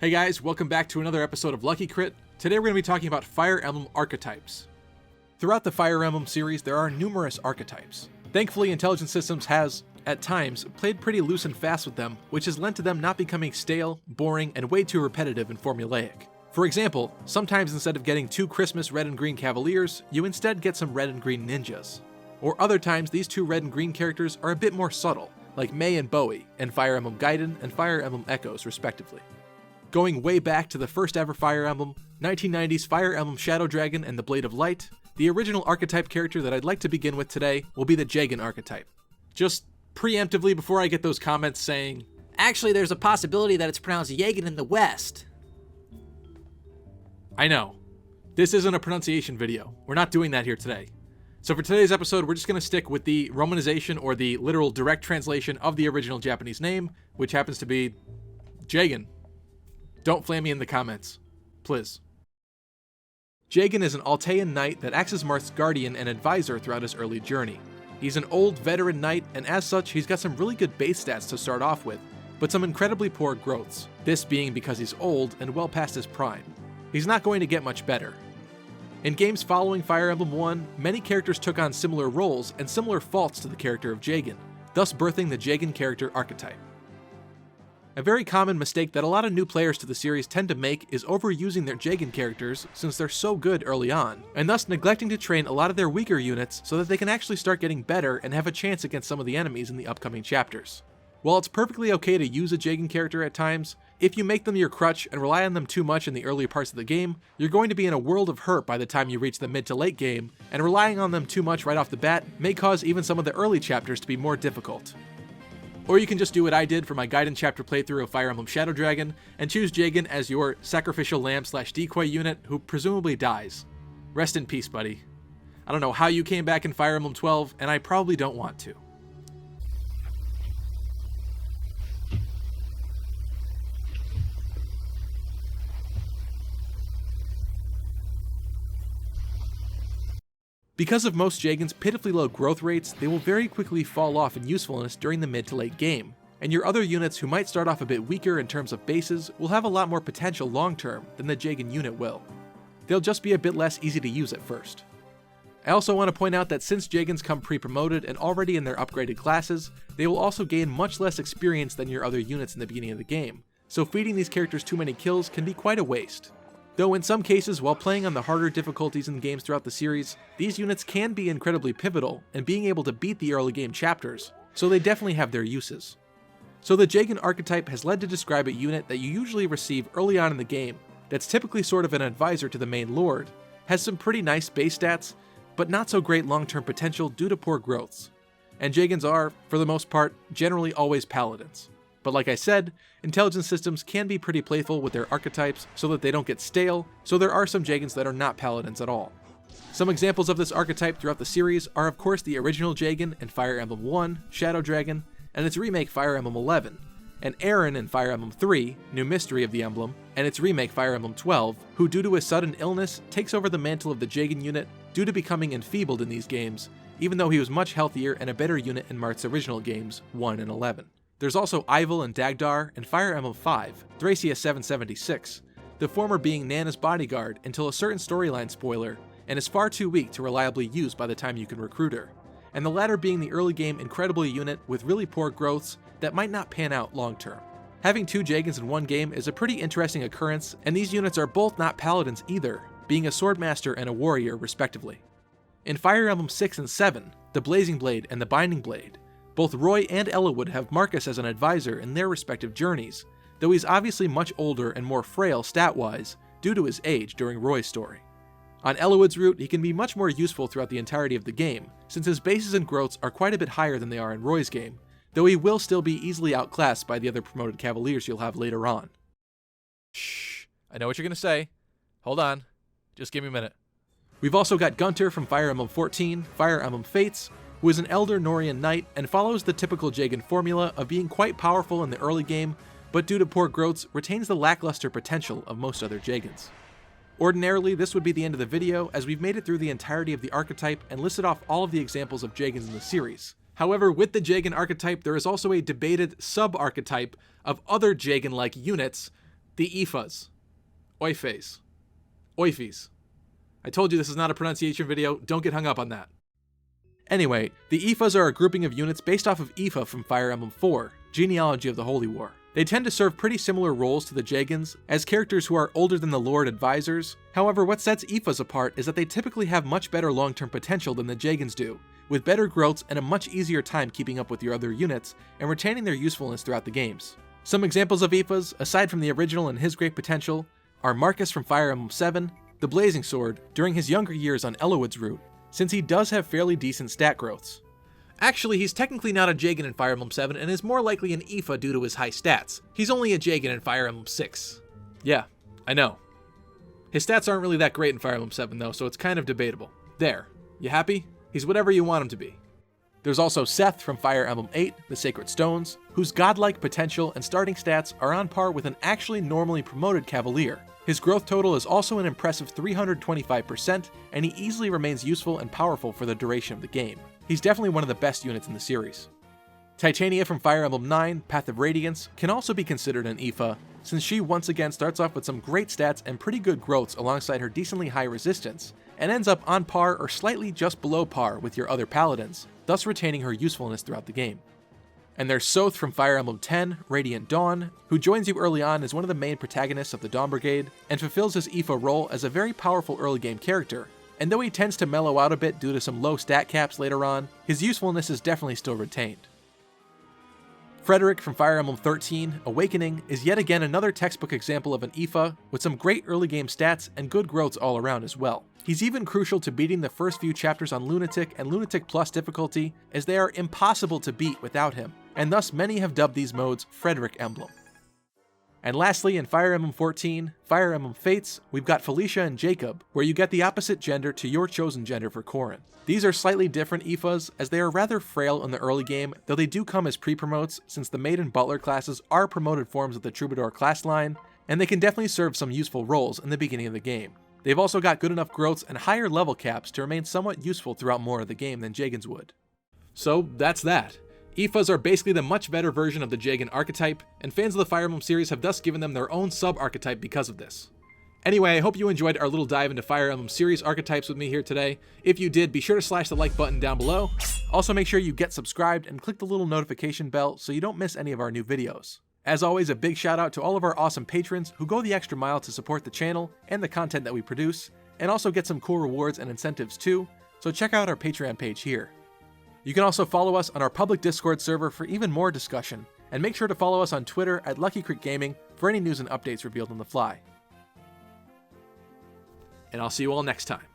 Hey guys, welcome back to another episode of Lucky Crit. Today we're going to be talking about Fire Emblem Archetypes. Throughout the Fire Emblem series, there are numerous archetypes. Thankfully, Intelligent Systems has, at times, played pretty loose and fast with them, which has led to them not becoming stale, boring, and way too repetitive and formulaic. For example, sometimes instead of getting 2 Christmas red and green cavaliers, you instead get some red and green ninjas. Or other times, these 2 red and green characters are a bit more subtle, like May and Bowie, and Fire Emblem Gaiden and Fire Emblem Echoes, respectively. Going way back to the first ever Fire Emblem, 1990's Fire Emblem Shadow Dragon and the Blade of Light, the original archetype character that I'd like to begin with today will be the Jagen archetype. Just preemptively before I get those comments saying, actually there's a possibility that it's pronounced Jagen in the West. I know. This isn't a pronunciation video. We're not doing that here today. So for today's episode, we're just going to stick with the romanization or the literal direct translation of the original Japanese name, which happens to be Jagen. Don't flame me in the comments. Please. Jagen is an Altean knight that acts as Marth's guardian and advisor throughout his early journey. He's an old veteran knight, and as such, he's got some really good base stats to start off with, but some incredibly poor growths, this being because he's old and well past his prime. He's not going to get much better. In games following Fire Emblem 1, many characters took on similar roles and similar faults to the character of Jagen, thus birthing the Jagen character archetype. A very common mistake that a lot of new players to the series tend to make is overusing their Jagen characters since they're so good early on, and thus neglecting to train a lot of their weaker units so that they can actually start getting better and have a chance against some of the enemies in the upcoming chapters. While it's perfectly okay to use a Jagen character at times, if you make them your crutch and rely on them too much in the early parts of the game, you're going to be in a world of hurt by the time you reach the mid to late game, and relying on them too much right off the bat may cause even some of the early chapters to be more difficult. Or you can just do what I did for my Gaiden chapter playthrough of Fire Emblem Shadow Dragon, and choose Jagen as your sacrificial lamb/decoy unit who presumably dies. Rest in peace, buddy. I don't know how you came back in Fire Emblem 12, and I probably don't want to. Because of most Jagen's pitifully low growth rates, they will very quickly fall off in usefulness during the mid to late game, and your other units who might start off a bit weaker in terms of bases will have a lot more potential long term than the Jagen unit will. They'll just be a bit less easy to use at first. I also want to point out that since Jagens come pre-promoted and already in their upgraded classes, they will also gain much less experience than your other units in the beginning of the game, so feeding these characters too many kills can be quite a waste. Though in some cases, while playing on the harder difficulties in games throughout the series, these units can be incredibly pivotal in being able to beat the early game chapters, so they definitely have their uses. So the Jagen archetype has led to describe a unit that you usually receive early on in the game, that's typically sort of an advisor to the main lord, has some pretty nice base stats, but not so great long-term potential due to poor growths. And Jagens are, for the most part, generally always paladins. But like I said, Intelligent Systems can be pretty playful with their archetypes so that they don't get stale, so there are some Jagens that are not paladins at all. Some examples of this archetype throughout the series are of course the original Jagen in Fire Emblem 1, Shadow Dragon, and its remake Fire Emblem 11, and Aaron in Fire Emblem 3, New Mystery of the Emblem, and its remake Fire Emblem 12, who due to a sudden illness takes over the mantle of the Jagen unit due to becoming enfeebled in these games, even though he was much healthier and a better unit in Marth's original games 1 and 11. There's also Ivel and Dagdar in Fire Emblem 5, Thracia 776, the former being Nana's bodyguard until a certain storyline spoiler, and is far too weak to reliably use by the time you can recruit her, and the latter being the early game incredible unit with really poor growths that might not pan out long term. Having 2 Jagens in one game is a pretty interesting occurrence, and these units are both not paladins either, being a swordmaster and a warrior respectively. In Fire Emblem 6 and 7, the Blazing Blade and the Binding Blade, both Roy and Eliwood have Marcus as an advisor in their respective journeys, though he's obviously much older and more frail stat-wise due to his age during Roy's story. On Eliwood's route, he can be much more useful throughout the entirety of the game, since his bases and growths are quite a bit higher than they are in Roy's game, though he will still be easily outclassed by the other promoted cavaliers you'll have later on. Shh, I know what you're gonna say. Hold on, just give me a minute. We've also got Gunter from Fire Emblem 14, Fire Emblem Fates, who is an Elder Norian Knight and follows the typical Jagen formula of being quite powerful in the early game, but due to poor growths, retains the lackluster potential of most other Jagens. Ordinarily, this would be the end of the video, as we've made it through the entirety of the archetype and listed off all of the examples of Jagens in the series. However, with the Jagen archetype, there is also a debated sub-archetype of other Jagen-like units, The Oifeys. Oifeys. Oifeys. I told you this is not a pronunciation video, don't get hung up on that. Anyway, the Oifeys are a grouping of units based off of Aoife from Fire Emblem 4, Genealogy of the Holy War. They tend to serve pretty similar roles to the Jagens, as characters who are older than the Lord Advisors. However, what sets Oifeys apart is that they typically have much better long-term potential than the Jagens do, with better growths and a much easier time keeping up with your other units and retaining their usefulness throughout the games. Some examples of Oifeys, aside from the original and his great potential, are Marcus from Fire Emblem 7, the Blazing Sword, during his younger years on Elowood's route, since he does have fairly decent stat growths. Actually, he's technically not a Jagen in Fire Emblem 7 and is more likely an Aoife due to his high stats. He's only a Jagen in Fire Emblem 6. Yeah, I know. His stats aren't really that great in Fire Emblem 7 though, so it's kind of debatable. There, you happy? He's whatever you want him to be. There's also Seth from Fire Emblem 8, the Sacred Stones, whose godlike potential and starting stats are on par with an actually normally promoted Cavalier. His growth total is also an impressive 325%, and he easily remains useful and powerful for the duration of the game. He's definitely one of the best units in the series. Titania from Fire Emblem 9, Path of Radiance, can also be considered an Aoife, since she once again starts off with some great stats and pretty good growths alongside her decently high resistance, and ends up on par or slightly just below par with your other paladins, thus retaining her usefulness throughout the game. And there's Soth from Fire Emblem 10, Radiant Dawn, who joins you early on as one of the main protagonists of the Dawn Brigade, and fulfills his Aoife role as a very powerful early game character. And though he tends to mellow out a bit due to some low stat caps later on, his usefulness is definitely still retained. Frederick from Fire Emblem 13, Awakening, is yet again another textbook example of an Aoife, with some great early game stats and good growths all around as well. He's even crucial to beating the first few chapters on Lunatic and Lunatic Plus difficulty, as they are impossible to beat without him, and thus many have dubbed these modes Frederick Emblem. And lastly, in Fire Emblem 14, Fire Emblem Fates, we've got Felicia and Jacob, where you get the opposite gender to your chosen gender for Corrin. These are slightly different Aoifes, as they are rather frail in the early game, though they do come as pre-promotes, since the Maid and Butler classes are promoted forms of the Troubadour class line, and they can definitely serve some useful roles in the beginning of the game. They've also got good enough growths and higher level caps to remain somewhat useful throughout more of the game than Jagens would. So that's that. Aoifes are basically the much better version of the Jagen archetype, and fans of the Fire Emblem series have thus given them their own sub-archetype because of this. Anyway, I hope you enjoyed our little dive into Fire Emblem series archetypes with me here today. If you did, be sure to slash the like button down below. Also make sure you get subscribed and click the little notification bell so you don't miss any of our new videos. As always, a big shout out to all of our awesome patrons who go the extra mile to support the channel and the content that we produce, and also get some cool rewards and incentives too, so check out our Patreon page here. You can also follow us on our public Discord server for even more discussion, and make sure to follow us on Twitter at Lucky Creek Gaming for any news and updates revealed on the fly. And I'll see you all next time.